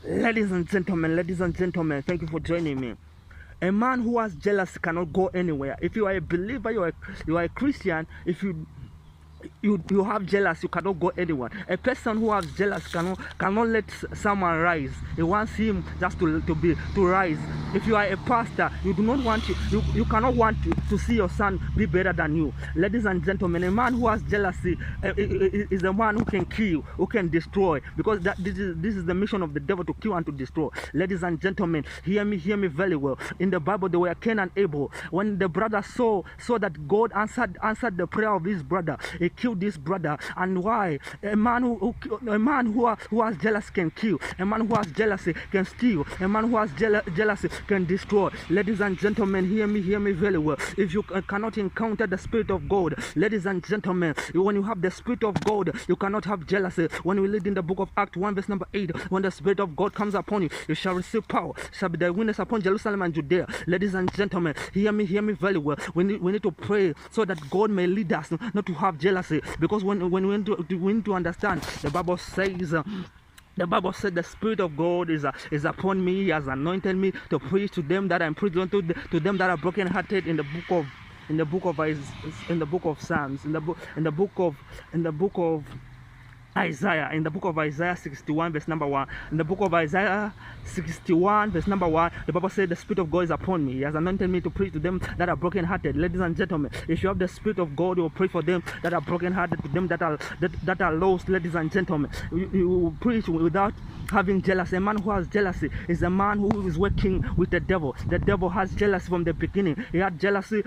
Ladies and gentlemen, thank you for joining me. A man who has jealousy cannot go anywhere. If you are a believer, you are a Christian. If you have jealous, you cannot go anywhere. A person who has jealous cannot let someone rise. He wants him just to rise. If you are a pastor, you do not want you cannot want to see your son be better than you. Ladies and gentlemen, a man who has jealousy is a man who can kill, who can destroy, because this is the mission of the devil, to kill and to destroy. Ladies and gentlemen, hear me very well. In the Bible, there were Cain and Abel. When the brother saw that God answered the prayer of his brother, he killed this brother. And why? A man who has jealousy can kill. A man who has jealousy can steal. A man who has jealousy can destroy. Ladies and gentlemen, hear me very well. If you cannot encounter the Spirit of God, ladies and gentlemen, when you have the Spirit of God, you cannot have jealousy. When we read in the book of Acts 1 verse number 8, when the Spirit of God comes upon you, you shall receive power, shall be the witness upon Jerusalem and Judea. Ladies and gentlemen, hear me very well. We need to pray so that God may lead us not to have jealousy, because when we need to understand, the Bible says. The Bible said the Spirit of God is upon me. He has anointed me to preach to them that I'm preaching to them that are brokenhearted, in the book of Psalms, in the book of Isaiah, in the book of Isaiah 61 verse number 1. In the book of Isaiah 61 verse number 1, the Bible said the Spirit of God is upon me. He has anointed me to preach to them that are brokenhearted. Ladies and gentlemen, if you have the Spirit of God, you will pray for them that are brokenhearted, to them that are lost. Ladies and gentlemen, you will preach without having jealousy. A man who has jealousy is a man who is working with the devil. The devil has jealousy from the beginning. He had jealousy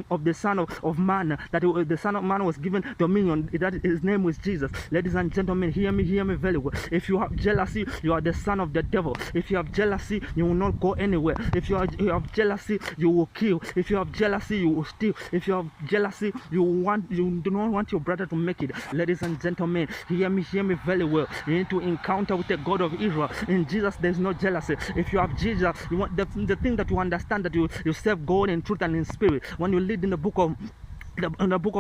of the Son of Man, that the Son of Man was given dominion, that his name was Jesus. Ladies and gentlemen, hear me very well. If you have jealousy, you are the son of the devil. If you have jealousy, you will not go anywhere. If you have jealousy, you will kill. If you have jealousy, you will steal. If you have jealousy, you do not want your brother to make it. Ladies and gentlemen, hear me very well. You need to encounter with the God of Israel. In Jesus, there is no jealousy. If you have Jesus, you want the thing that you understand, that you serve God in truth and in spirit. When you read in the book of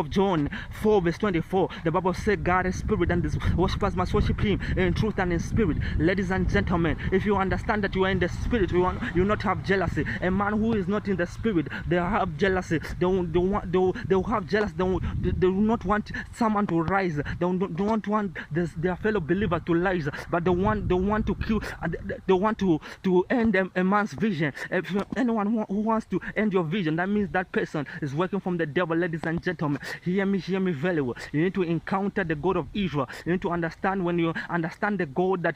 John 4 verse 24, the Bible said God is spirit, and the worshippers must worship him in truth and in spirit. Ladies and gentlemen, if you understand that you are in the spirit, you will not have jealousy. A man who is not in the spirit, they have jealousy. They will have jealousy. They will not want someone to rise. They don't want their fellow believer to rise, but they want to kill. They want to end a man's vision. If anyone who wants to end your vision, that means that person is working from the devil. Ladies and gentlemen, hear me very well. You need to encounter the God of Israel. You need to understand, when you understand the God that